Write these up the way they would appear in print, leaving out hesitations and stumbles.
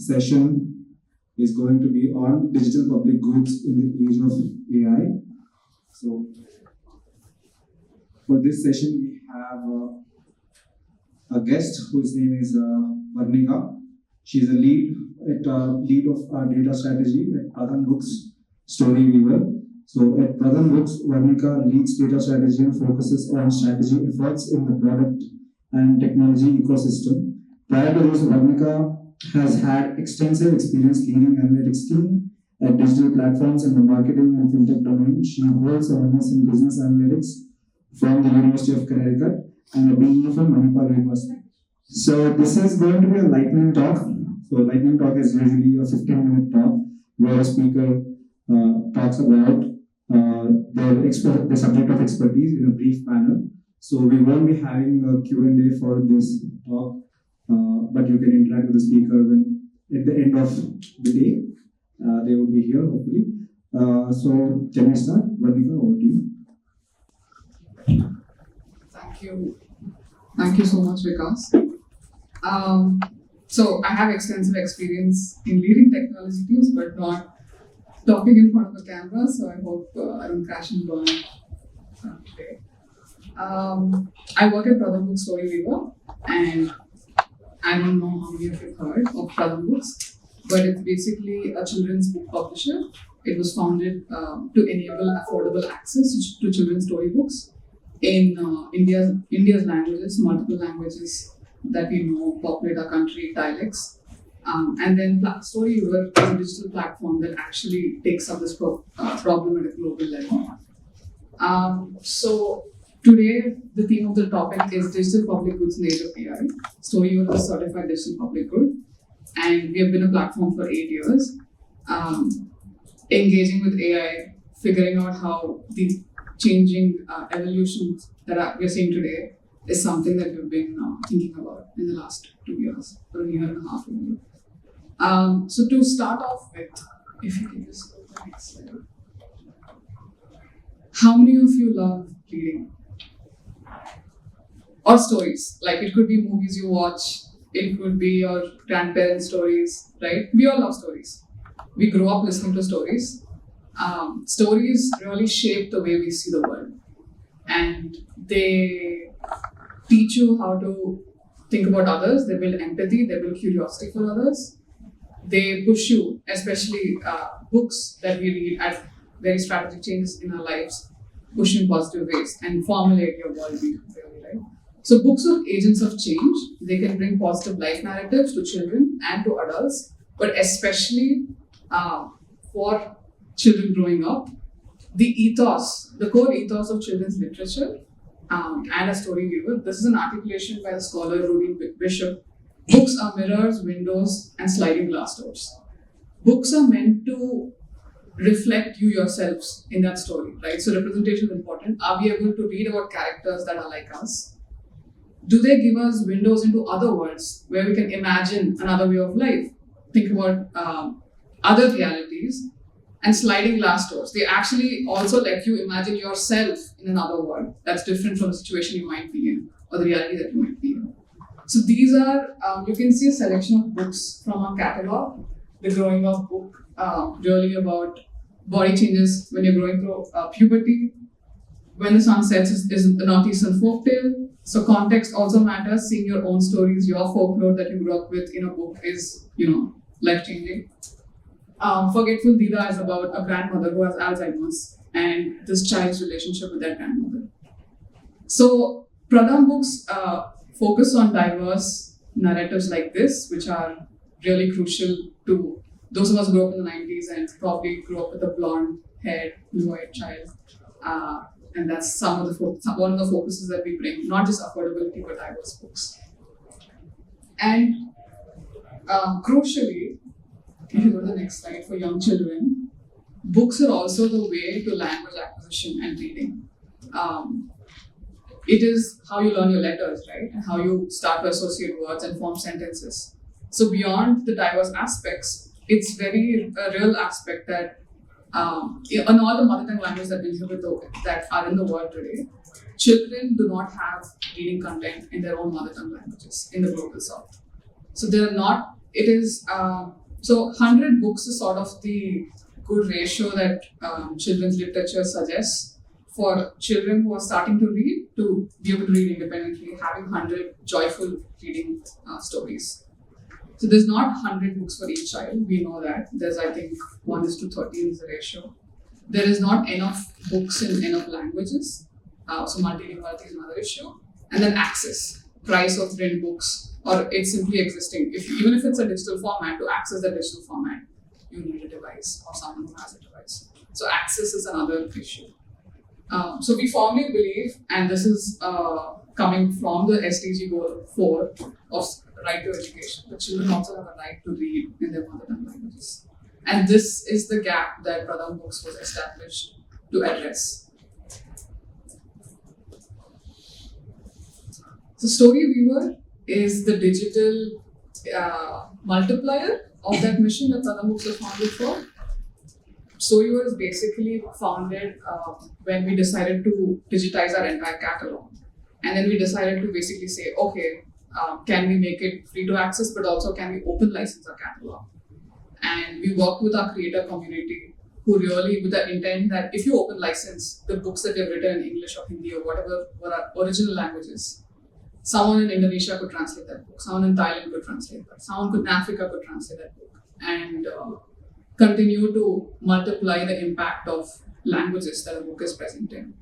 session is going to be on digital public goods in the age of AI. So, for this session, we have a guest whose name is Varnika. She's a lead of data strategy at Pradhan Books Story Weaver. So at Pradhan Books, Varnika leads data strategy and focuses on strategy efforts in the product and technology ecosystem. Prior to this, Varnika has had extensive experience leading analytics team at digital platforms in the marketing and fintech domain. She holds a MS in business analytics from the University of Connecticut and a BE from Manipal University. So this is going to be a lightning talk. So lightning talk is usually a 15-minute talk where a speaker talks about the subject of expertise in a brief manner. So we won't be having a Q&A for this talk, but you can interact with the speaker when at the end of the day. They will be here hopefully. So can we start? Varnika, over to you. Thank you so much, Vikas. So I have extensive experience in leading technology teams, but not talking in front of a camera. So I hope I don't crash and burn today. I work at Pradhan Books Story Weaver, and I don't know how many of you have heard of Pradhan Books, but it's basically a children's book publisher. It was founded to enable affordable access to children's storybooks in India's languages, multiple languages that we know populate our country, dialects. And then Story Weaver is a digital platform that actually takes up this problem at a global level. So today, the theme of the topic is digital public goods in the age of AI. Story Weaver is a certified digital public good, and we have been a platform for 8 years, engaging with AI, figuring out how the changing evolutions that we're seeing today is something that we've been thinking about in the last 2 years, or a year and a half. So to start off with, if you can just go to the next slide. How many of you love reading? Or stories? Like it could be movies you watch, it could be your grandparents' stories, right? We all love stories. We grow up listening to stories. Stories really shape the way we see the world. And they teach you how to think about others, they build empathy, they build curiosity for others. They push you, especially books that we read at very strategic changes in our lives, push you in positive ways and formulate your worldview, really, right? So books are agents of change. They can bring positive life narratives to children and to adults, but especially for children growing up. The core ethos of children's literature and a story weaver. This is an articulation by the scholar Rudy Bishop. Books are mirrors, windows, and sliding glass doors. Books are meant to reflect you yourselves in that story, right? So representation is important. Are we able to read about characters that are like us? Do they give us windows into other worlds where we can imagine another way of life? Think about other realities. And sliding glass doors. They actually also let you imagine yourself in another world that's different from the situation you might be in or the reality that you might be in. So these are, you can see a selection of books from our catalog. The Growing Up book, really about body changes when you're going through puberty. When the Sun Sets is a Northeastern folktale. So context also matters. Seeing your own stories, your folklore that you grew up with in a book is, life-changing. Forgetful Dida is about a grandmother who has Alzheimer's and this child's relationship with their grandmother. So Pradhan Books focus on diverse narratives like this, which are really crucial to those of us who grew up in the 90s and probably grew up with a blonde-haired, blue-eyed child. And that's one of the focuses that we bring, not just affordability, but diverse books. And crucially, if you go to the next slide, for young children, books are also the way to language acquisition and reading. It is how you learn your letters, right? And how you start to associate words and form sentences. So beyond the diverse aspects, it's very a real aspect that in all the mother tongue languages that are in the world today, children do not have reading content in their own mother tongue languages in the global south. So there are not it is so 100 books is sort of the good ratio that children's literature suggests for children who are starting to read to be able to read independently, having 100 joyful reading stories. So there's not 100 books for each child. We know that. There's, I think, 1:13 is the ratio. There is not enough books in enough languages. So multilinguality is another issue. And then access, price of print books, or it's simply existing. Even if it's a digital format, to access the digital format, you need a device or someone who has a device. So access is another issue. So we firmly believe, and this is coming from the SDG goal 4 of right to education, that children also have a right to read in their mother tongue languages. And this is the gap that Pradham Books was established to address. So Story Viewer is the digital multiplier of that mission that Pradham Books was founded for. Story Viewer is basically founded when we decided to digitize our entire catalog. And then we decided to basically say, okay, can we make it free to access, but also can we open license our catalog? And we worked with our creator community who really, with the intent that if you open license, the books that you've written in English or Hindi or whatever were our original languages, someone in Indonesia could translate that book, someone in Thailand could translate that, someone in Africa could translate that book, and continue to multiply the impact of languages that a book is present in.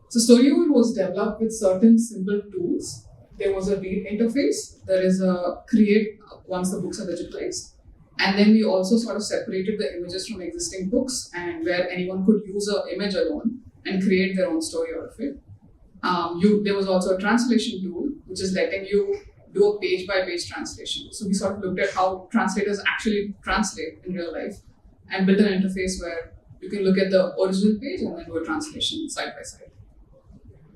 So Storyviewer was developed with certain simple tools. There was a read interface, there is a create once the books are digitized. And then we also sort of separated the images from existing books, and where anyone could use an image alone and create their own story out of it. There was also a translation tool, which is letting you do a page-by-page translation. So we sort of looked at how translators actually translate in real life and built an interface where you can look at the original page and then do a translation side by side.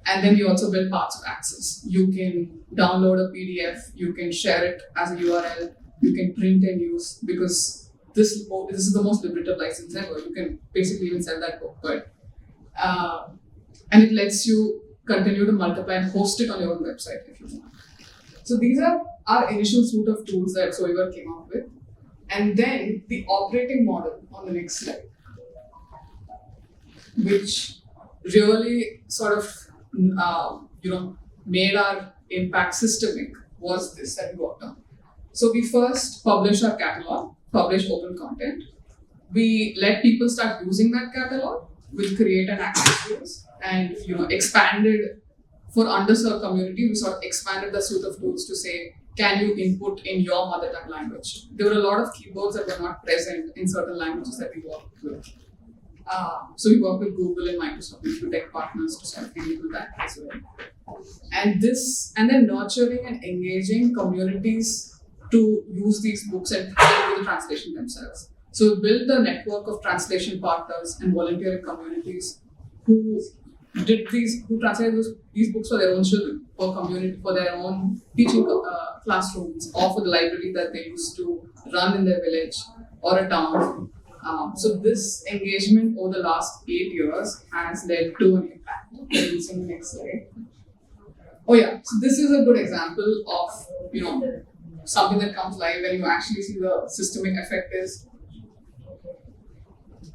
And then we also built paths of access. You can download a PDF, you can share it as a URL, you can print and use, because this is the most liberative license ever. You can basically even sell that book, but and it lets you continue to multiply and host it on your own website if you want. So these are our initial suite of tools that Storyviewer came up with. And then the operating model on the next slide, which really sort of made our impact systemic, was this that we worked on. So we first published our catalog, published open content. We let people start using that catalog with create and access tools, and expanded for underserved community. We sort of expanded the suite of tools to say, can you input in your mother tongue language? There were a lot of keyboards that were not present in certain languages that we worked with. So we work with Google and Microsoft and tech partners to sort of enable that as well. And then nurturing and engaging communities to use these books and do the translation themselves. So we built a network of translation partners and volunteering communities who translated these books for their own children, for community, for their own teaching classrooms, or for the library that they used to run in their village or a town. So this engagement over the last 8 years has led to an impact. Using the next slide. Oh yeah, so this is a good example of something that comes live when you actually see the systemic effect is.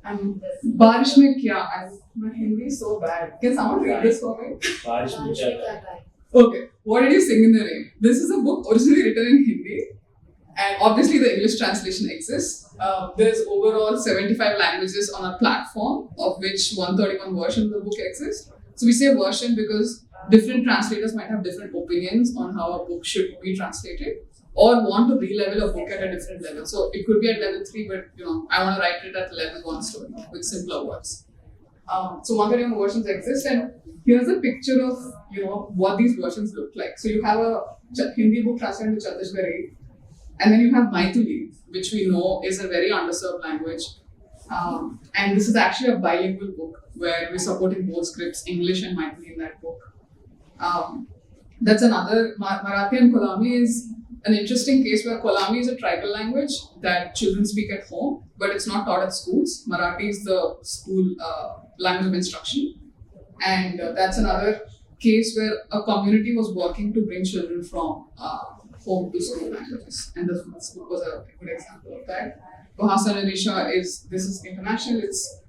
बारिश में क्या? My Hindi is so bad. Can someone read this for me? बारिश में क्या? Okay, what did you sing in the rain? This is a book originally written in Hindi, and obviously the English translation exists. There's overall 75 languages on our platform, of which 131 versions of the book exist. So we say version because different translators might have different opinions on how a book should be translated, or want to re-level a book at a different level. So it could be at level 3, but I want to write it at level 1 story with simpler words. So 131 versions exist, and here's a picture of what these versions look like. So you have a Hindi book translated to Chhattisgarhi, and then you have Maithili, which we know is a very underserved language. And this is actually a bilingual book where we're supporting both scripts, English and Maithili in that book. That's another. Marathi and Kolami is an interesting case where Kolami is a tribal language that children speak at home, but it's not taught at schools. Marathi is the school language of instruction. And that's another case where a community was working to bring children from home to school languages. And this book was a good example of that. Bahasa Indonesia this is international. It's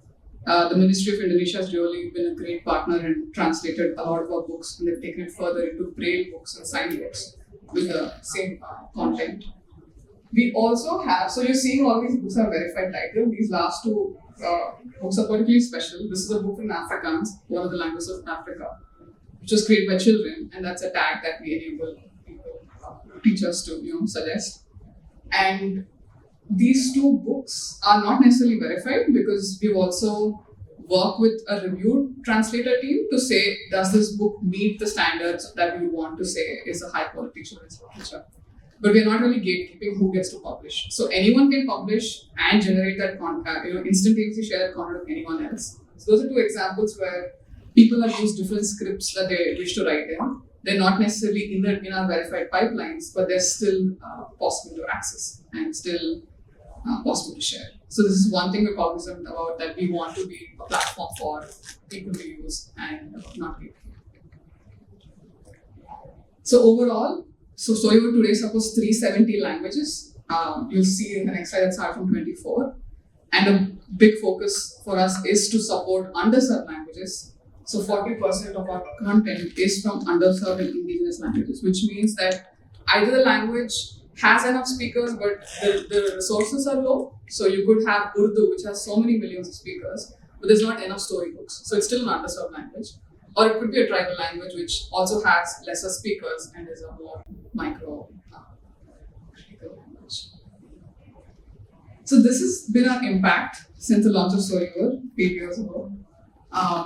the Ministry of Indonesia has really been a great partner and translated a lot of our books, and they've taken it further into braille books and sign books with the same content. We also have, so you're seeing all these books are verified title. These last two books are particularly special. This is a book in Afrikaans, one of the languages of Africa, which was created by children, and that's a tag that we enable people, teachers to suggest. And these two books are not necessarily verified because we've also worked with a reviewed translator team to say, does this book meet the standards that we want to say is a high quality children's literature? But we're not really gatekeeping who gets to publish. So anyone can publish and generate that content, instantaneously share that content with anyone else. So those are two examples where people have used different scripts that they wish to write in. They're not necessarily in our verified pipelines, but they're still possible to access and still possible to share. So this is one thing we're cognizant about, that we want to be a platform for people to use and not gatekeep. So overall, Storybook today supports 370 languages. You'll see in the next slide that starts from 24. And a big focus for us is to support underserved languages. So 40% of our content is from underserved and indigenous languages, which means that either the language has enough speakers, but the resources are low. So you could have Urdu, which has so many millions of speakers, but there's not enough storybooks. So it's still an underserved language. Or it could be a tribal language, which also has lesser speakers and is a more micro language. So this has been our impact since the launch of Storybook 8 years ago.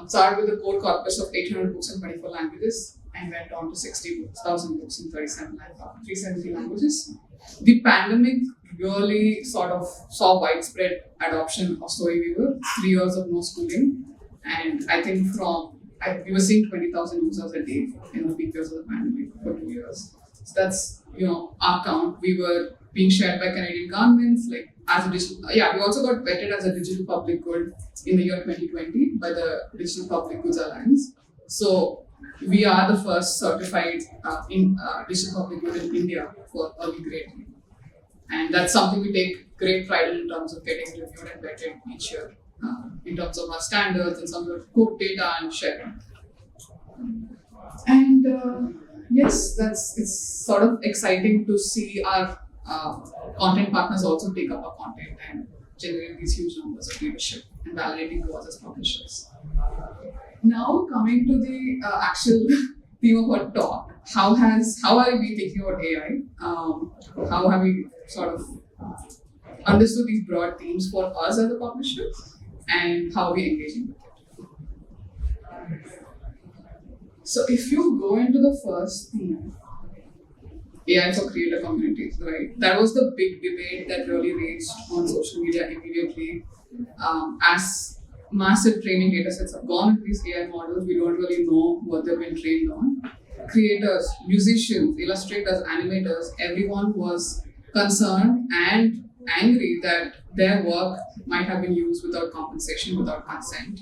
Started with a core corpus of 800 books in 24 languages and went on to 60,000 books in 370 languages. The pandemic really sort of saw widespread adoption of Storyweaver, 3 years of no schooling. And I think we were seeing 20,000 users a day in the peak years of the pandemic for 2 years. So that's, our count. We were being shared by Canadian governments, like as a digital, we also got vetted as a digital public good in the year 2020 by the Digital Public Goods Alliance. So we are the first certified digital public good in India for early grade. And that's something we take great pride in terms of getting reviewed and vetted each year. In terms of our standards and some of the code data and sharing. And yes, it's sort of exciting to see our content partners also take up our content and generate these huge numbers of readership and validating to us as publishers. Now coming to the actual theme of our talk, how are we thinking about AI? How have we sort of understood these broad themes for us as a publisher? And how we're engaging with it. So if you go into the first theme, AI for creator communities, right? That was the big debate that really raged on social media immediately. As massive training data sets have gone into these AI models, we don't really know what they've been trained on. Creators, musicians, illustrators, animators, everyone was concerned and angry that their work might have been used without compensation, without consent,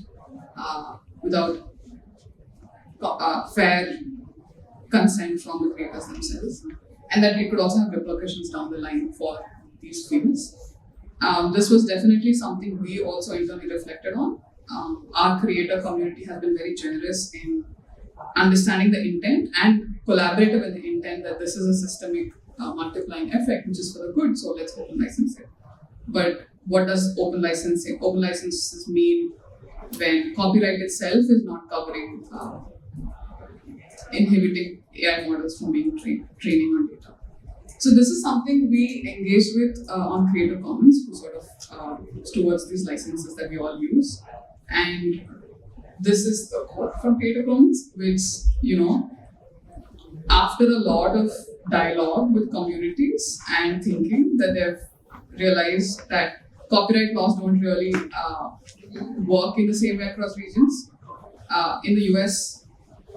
without fair consent from the creators themselves, and that it could also have repercussions down the line for these fields. This was definitely something we also internally reflected on. Our creator community has been very generous in understanding the intent and collaborative in the intent that this is a systemic multiplying effect, which is for the good, so let's open license it. But what does open licensing? Open licenses mean when copyright itself is not covering, inhibiting AI models from being training on data. So this is something we engaged with on Creative Commons, who sort of stewards these licenses that we all use. And this is the quote from Creative Commons, which, after a lot of dialogue with communities and thinking that they've realized that copyright laws don't really work in the same way across regions. In the US,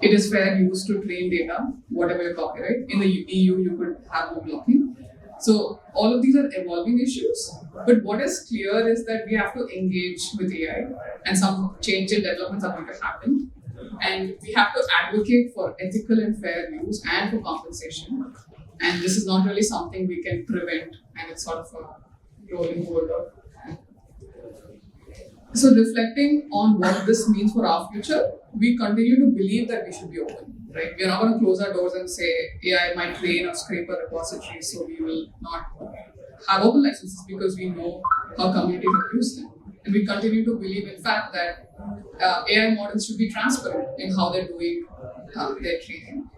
it is fair use to train data, whatever your copyright. In the EU, you could have no blocking. So all of these are evolving issues. But what is clear is that we have to engage with AI, and some change in developments are going to happen. And we have to advocate for ethical and fair use and for compensation. And this is not really something we can prevent, and it's sort of a rolling boulder. So reflecting on what this means for our future, we continue to believe that we should be open, right? We're not going to close our doors and say AI might train or scrape a repository, so we will not have open licenses because we know how communities abuse them. And we continue to believe, in fact, that AI models should be transparent in how they're doing their training.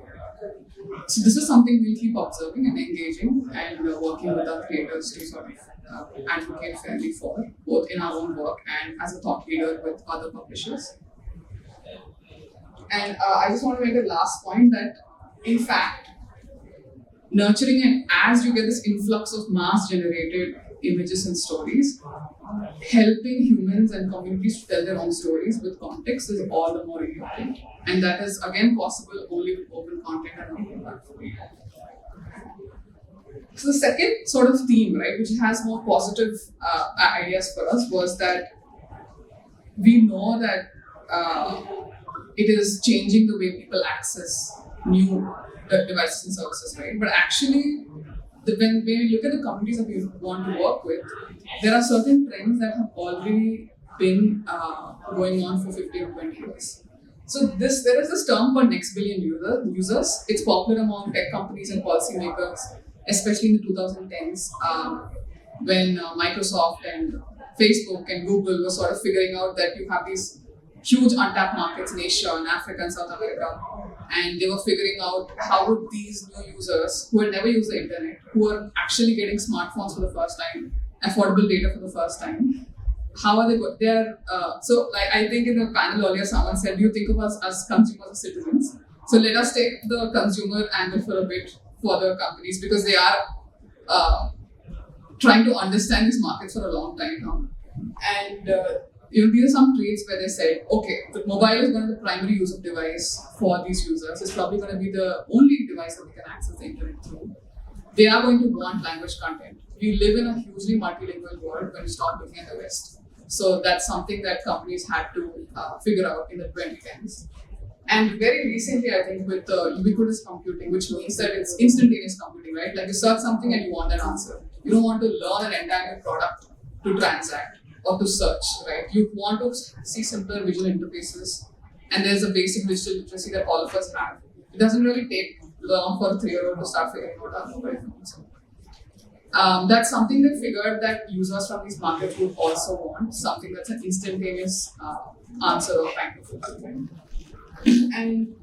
So this is something we'll keep observing and engaging and working with our creators to sort of advocate fairly for, both in our own work and as a thought leader with other publishers. And I just want to make a last point that, in fact, nurturing and as you get this influx of mass-generated images and stories, helping humans and communities to tell their own stories with context is all the more important. And that is, again, possible only with open content and open platform. So the second sort of theme, right, which has more positive ideas for us, was that we know that it is changing the way people access new devices and services, right? But actually, when we look at the communities that we want to work with, there are certain trends that have already been going on for 15 or 20 years. So there is this term called next billion users. It's popular among tech companies and policymakers, especially in the 2010s, when Microsoft and Facebook and Google were sort of figuring out that you have these huge untapped markets in Asia and Africa and South America. And they were figuring out how would these new users who had never used the internet, who are actually getting smartphones for the first time, affordable data for the first time, how are they going? So like I think in the panel earlier, someone said, do you think of us as consumers or citizens? So let us take the consumer angle for a bit for the companies, because they are trying to understand these markets for a long time now. And these are some tweets where they said, okay, the mobile is going to be the primary use of device for these users. It's probably going to be the only device that we can access the internet through. They are going to want language content. We live in a hugely multilingual world when you start looking at the West. So that's something that companies had to figure out in the 2010s. And very recently, I think, with ubiquitous computing, which means that it's instantaneous computing, right? Like you search something and you want that answer. You don't want to learn an entire new product to transact or to search, right? You want to see simpler visual interfaces, and there's a basic digital literacy that all of us have. It doesn't really take long for a 3-year-old to start figuring out our mobile phones. That's something they figured that users from these markets would also want, something that's an instantaneous answer or kind of fulfillment. And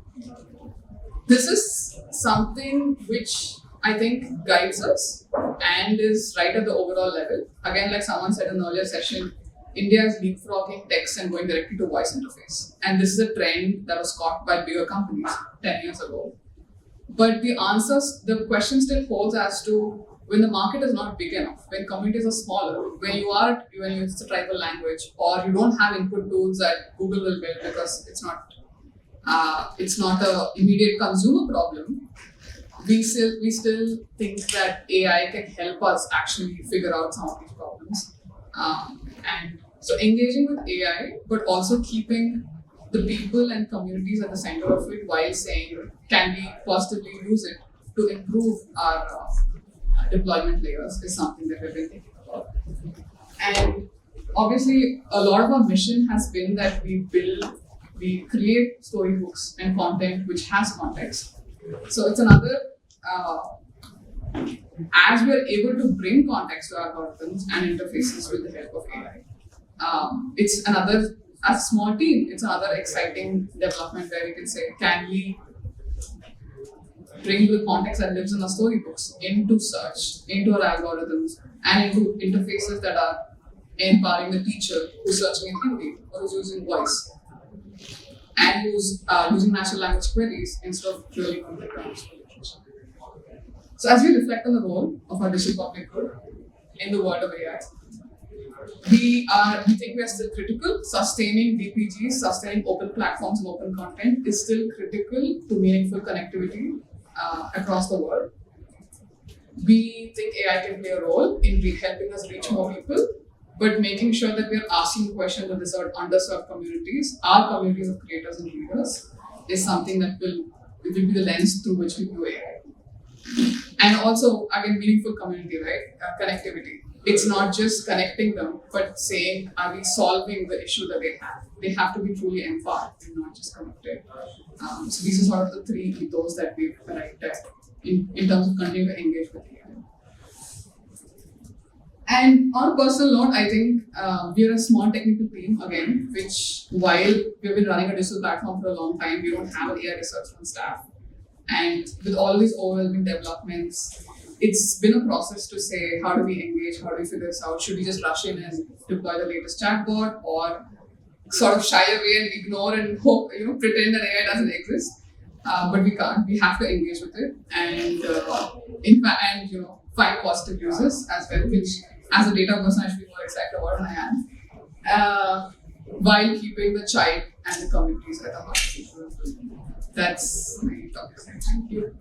this is something which I think guides us and is right at the overall level. Again, like someone said in the earlier session, India is leapfrogging text and going directly to voice interface. And this is a trend that was caught by bigger companies 10 years ago. But the question still holds as to when the market is not big enough, when communities are smaller, when it's a tribal language, or you don't have input tools that Google will build because it's not an immediate consumer problem. We still think that AI can help us actually figure out some of these problems. And so engaging with AI, but also keeping the people and communities at the center of it while saying, can we positively use it to improve our deployment layers is something that we've been thinking about. And obviously, a lot of our mission has been that we create storybooks and content which has context. So it's another, as we're able to bring context to algorithms and interfaces with the help of AI, it's another, as a small team, it's another exciting development where we can say, can we bring the context that lives in our storybooks into search, into our algorithms, and into interfaces that are empowering the teacher who's searching in Hindi or who's using voice, and who's using natural language queries instead of purely computer language. So as we reflect on the role of our digital public good in the world of AI, we think we are still critical. Sustaining DPGs, sustaining open platforms and open content is still critical to meaningful connectivity across the world. We think AI can play a role in helping us reach more people, but making sure that we're asking questions of the underserved communities, our communities of creators and readers, is something that will be the lens through which we view AI. And also, again, meaningful community, right? Connectivity. It's not just connecting them, but saying, are we solving the issue that they have? They have to be truly empowered and not just connected. So these are sort of the three ethos that we've arrived at in terms of continuing to engage with AI. And on a personal note, I think we're a small technical team again, which while we've been running a digital platform for a long time, we don't have an AI research on staff. And with all these overwhelming developments, it's been a process to say, how do we engage? How do we figure this out? Should we just rush in and deploy the latest chatbot, or sort of shy away and ignore and hope, pretend that AI doesn't exist? But we can't. We have to engage with it, and find positive uses as well. Which, as a data person, I should be more excited about than I am. While keeping the child and the communities at the heart. That's my topic. Thank you.